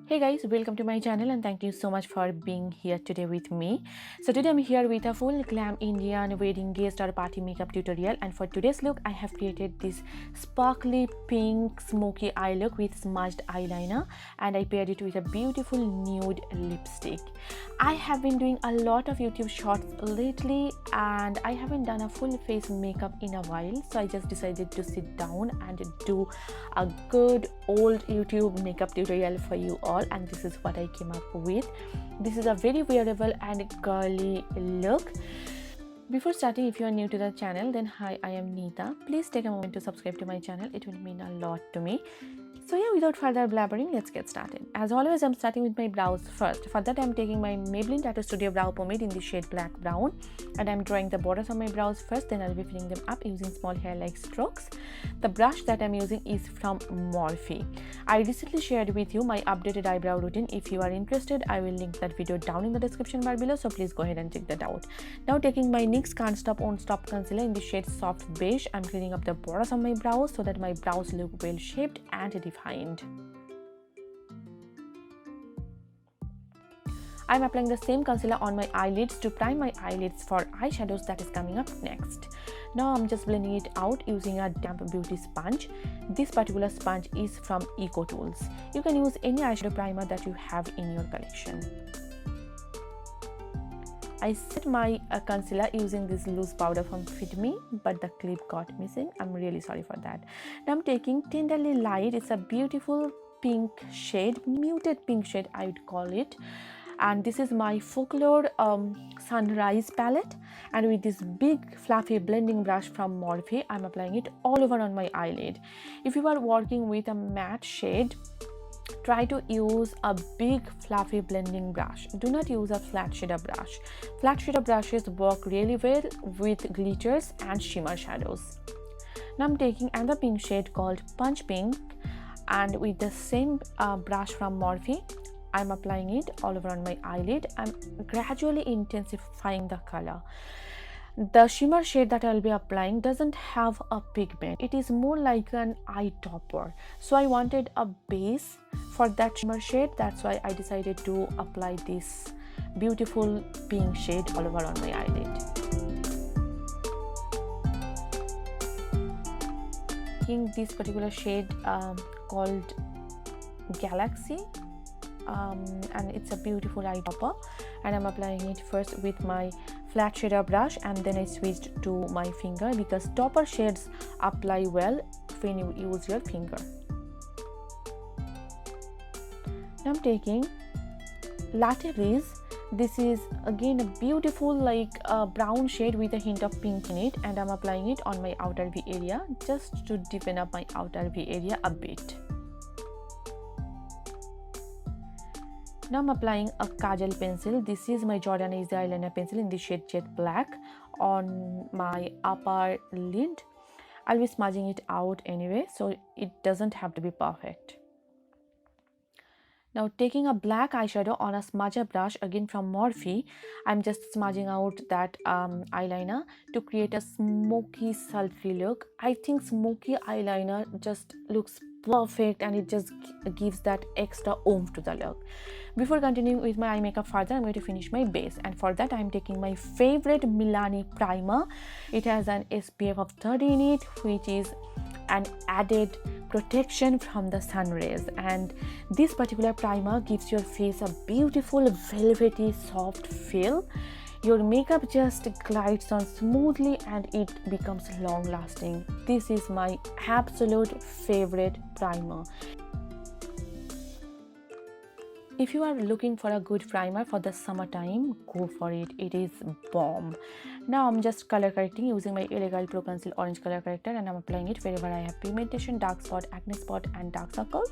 Hey guys, welcome to my channel and thank you so much for being here today with me. So today I'm here with a full glam Indian wedding guest or party makeup tutorial, and for today's look I have created this sparkly pink smoky eye look with smudged eyeliner, and I paired it with a beautiful nude lipstick. I have been doing a lot of YouTube shorts lately and I haven't done a full face makeup in a while, so I just decided to sit down and do a good old YouTube makeup tutorial for you all, and this is what I came up with. This is a very wearable and girly look. Before starting, if you are new to the channel, then hi, I am Neeta. Please take a moment to subscribe to my channel, it will mean a lot to me. So yeah, without further blabbering, let's get started. As always, I'm starting with my brows first. For that, I'm taking my Maybelline Tattoo Studio Brow Pomade in the shade Black Brown, and I'm drawing the borders of my brows first, then I'll be filling them up using small hair-like strokes. The brush that I'm using is from Morphe. I recently shared with you my updated eyebrow routine. If you are interested, I will link that video down in the description bar below, so please go ahead and check that out. Now taking my NYX Can't Stop Won't Stop concealer in the shade Soft Beige, I'm cleaning up the borders of my brows so that my brows look well shaped and defined. I'm applying the same concealer on my eyelids to prime my eyelids for eyeshadows that is coming up next. Now I'm just blending it out using a damp beauty sponge. This particular sponge is from Eco Tools. You can use any eyeshadow primer that you have in your collection. I set my concealer using this loose powder from Fit Me, but the clip got missing. I'm really sorry for that. Now I'm taking Tenderly Light. It's a beautiful pink shade, muted pink shade I would call it. And this is my Folklore Sunrise palette, and with this big fluffy blending brush from Morphe, I'm applying it all over on my eyelid. If you are working with a matte shade, try to use a big fluffy blending brush. Do not use a flat shader brush. Flat shader brushes work really well with glitters and shimmer shadows. Now I'm taking another pink shade called Punch Pink, and with the same brush from Morphe, I'm applying it all over on my eyelid. I'm gradually intensifying the color. The shimmer shade that I'll be applying doesn't have a pigment. It is more like an eye topper. So I wanted a base for that shimmer shade. That's why I decided to apply this beautiful pink shade all over on my eyelid. Taking this particular shade called Galaxy. And it's a beautiful eye topper, and I'm applying it first with my flat shader brush, and then I switched to my finger because topper shades apply well when you use your finger. Now I'm taking Latte Breeze. This is again a beautiful brown shade with a hint of pink in it, and I'm applying it on my outer V area just to deepen up my outer V area a bit. Now I'm applying a Kajal pencil. This is my Jordan Easy Eyeliner pencil in the shade Jet Black on my upper lid. I'll be smudging it out anyway, so it doesn't have to be perfect. Now taking a black eyeshadow on a smudger brush again from Morphe, I'm just smudging out that eyeliner to create a smoky sultry look. I think smoky eyeliner just looks perfect and it just gives that extra oomph to the look. Before continuing with my eye makeup further, I'm going to finish my base, and for that I'm taking my favorite Milani primer. It has an SPF of 30 in it, which is an added protection from the sun rays, and this particular primer gives your face a beautiful velvety soft feel. Your makeup just glides on smoothly and it becomes long lasting. This is my absolute favorite primer. If you are looking for a good primer for the summertime, go for it. It is bomb. Now I'm just color correcting using my L.A.Girl Pro Conceal Orange Color Corrector, and I'm applying it wherever I have pigmentation, dark spot, acne spot and dark circles,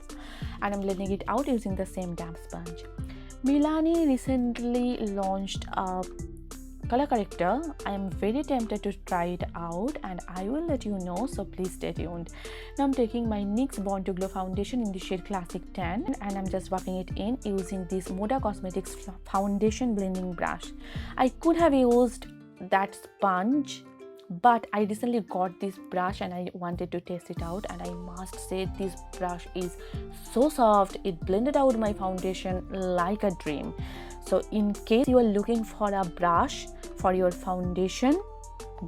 and I'm blending it out using the same damp sponge. Milani recently launched a color corrector. I am very tempted to try it out and I will let you know, so please stay tuned. Now I'm taking my NYX Born to Glow foundation in the shade Classic Tan, and I'm just buffing it in using this Moda Cosmetics foundation blending brush. I could have used that sponge but I recently got this brush and I wanted to test it out, and I must say this brush is so soft. It blended out my foundation like a dream. So in case you are looking for a brush for your foundation,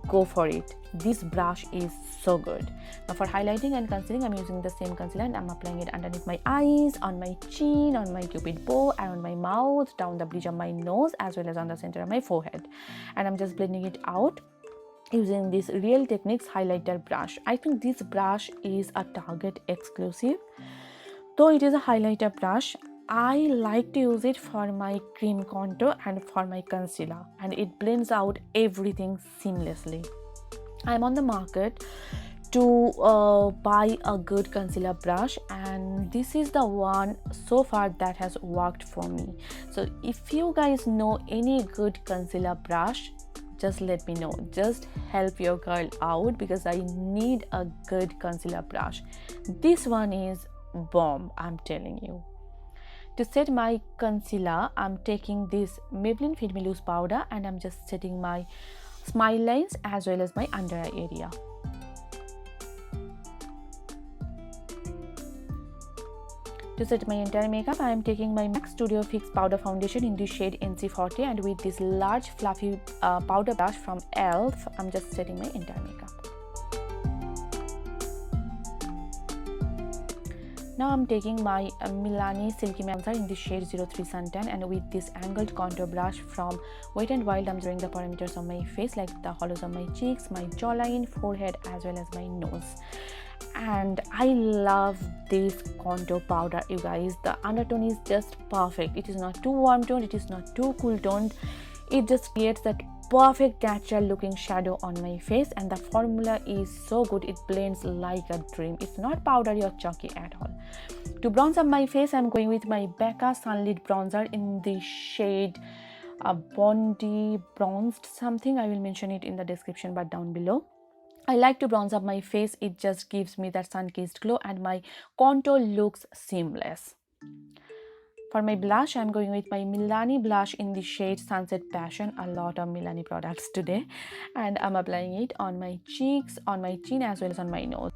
go for it. This brush is so good. Now for highlighting and concealing, I'm using the same concealer and I'm applying it underneath my eyes, on my chin, on my cupid bow, around my mouth, down the bridge of my nose, as well as on the center of my forehead. And I'm just blending it out using this Real Techniques highlighter brush. I think this brush is a Target exclusive. Though it is a highlighter brush, I like to use it for my cream contour and for my concealer, and it blends out everything seamlessly. I'm on the market to buy a good concealer brush, and this is the one so far that has worked for me. So if you guys know any good concealer brush, just let me know. Just help your girl out, because I need a good concealer brush. This one is bomb, I'm telling you. To set my concealer, I'm taking this Maybelline Fit Me Loose powder and I'm just setting my smile lines as well as my under eye area. To set my entire makeup, I am taking my MAC Studio Fix Powder Foundation in the shade NC40, and with this large fluffy powder brush from e.l.f., I'm just setting my entire makeup. Now I'm taking my Milani Silky Bronzer in the shade 03 Suntan, and with this angled contour brush from Wet n Wild, I'm drawing the parameters of my face, like the hollows of my cheeks, my jawline, forehead, as well as my nose. And I love this contour powder, you guys. The undertone is just perfect. It is not too warm toned, it is not too cool toned. It just creates that perfect natural looking shadow on my face, and the formula is so good. It blends like a dream. It's not powdery or chalky at all. To bronze up my face, I'm going with my Becca Sunlit bronzer in the shade Bondi bronzed something. I will mention it in the description bar down below. I like to bronze up my face. It just gives me that sun-kissed glow and my contour looks seamless. For my blush, I'm going with my Milani blush in the shade Sunset Passion. A lot of Milani products today. And I'm applying it on my cheeks, on my chin, as well as on my nose.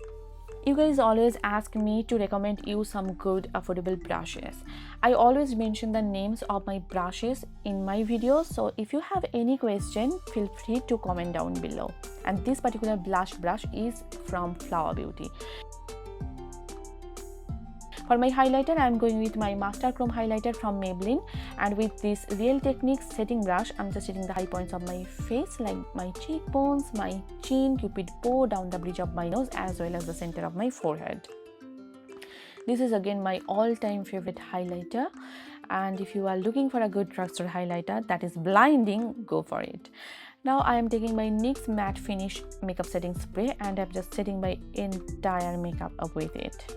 You guys always ask me to recommend you some good affordable brushes. I always mention the names of my brushes in my videos, so if you have any question, feel free to comment down below. And this particular blush brush is from Flower Beauty. For my highlighter, I am going with my Master Chrome highlighter from Maybelline, and with this Real Techniques setting brush, I'm just hitting the high points of my face, like my cheekbones, my chin, cupid bow, down the bridge of my nose, as well as the center of my forehead. This is again my all-time favorite highlighter, and if you are looking for a good drugstore highlighter that is blinding, go for it. Now I am taking my NYX Matte Finish makeup setting spray, and I'm just setting my entire makeup up with it.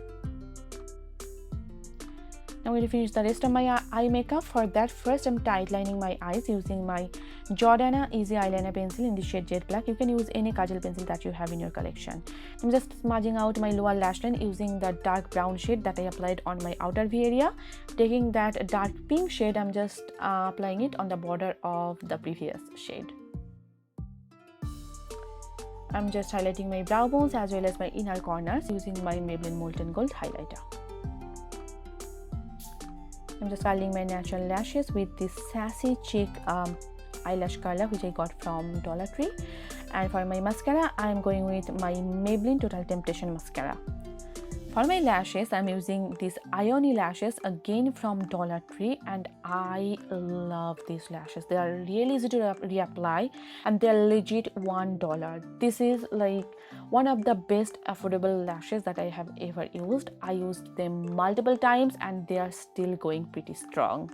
I'm going to finish the rest of my eye makeup. For that, first I'm tight lining my eyes using my Jordana Easy Eyeliner Pencil in the shade Jet Black. You can use any Kajal pencil that you have in your collection. I'm just smudging out my lower lash line using the dark brown shade that I applied on my outer V area. Taking that dark pink shade, I'm just applying it on the border of the previous shade. I'm just highlighting my brow bones as well as my inner corners using my Maybelline Molten Gold highlighter. I'm just curling my natural lashes with this Sassy Chick eyelash curler which I got from Dollar Tree. And for my mascara, I am going with my Maybelline Total Temptation mascara. For my lashes, I'm using these Ioni lashes again from Dollar Tree, and I love these lashes. They are really easy to reapply, and they're legit $1. This is like one of the best affordable lashes that I have ever used. I used them multiple times and they are still going pretty strong.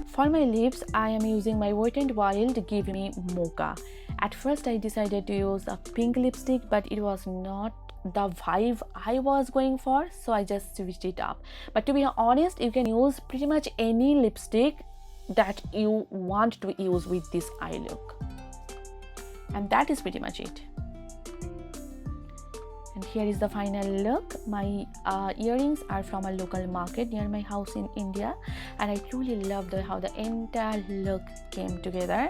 For my lips, I am using my Wet n Wild Give Me Mocha. At first I decided to use a pink lipstick, but it was not the vibe I was going for, so I just switched it up. But to be honest, you can use pretty much any lipstick that you want to use with this eye look. And that is pretty much it. And here is the final look. My earrings are from a local market near my house in India, and I truly loved how the entire look came together.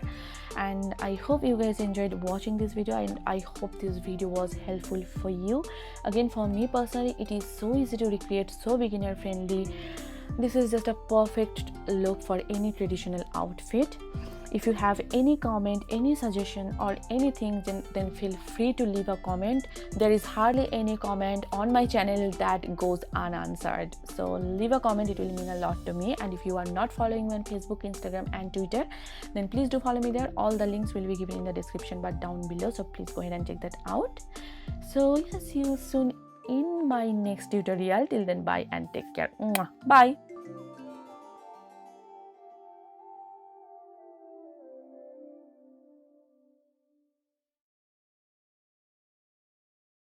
And I hope you guys enjoyed watching this video, and I hope this video was helpful for you. Again, for me personally, it is so easy to recreate, so beginner friendly. This is just a perfect look for any traditional outfit. If you have any comment, any suggestion or anything, then feel free to leave a comment. There is hardly any comment on my channel that goes unanswered, so leave a comment, it will mean a lot to me. And if you are not following me on Facebook, Instagram and Twitter, then please do follow me there. All the links will be given in the description bar down below, so please go ahead and check that out. So yeah, see you soon in my next tutorial. Till then, bye and take care. Bye.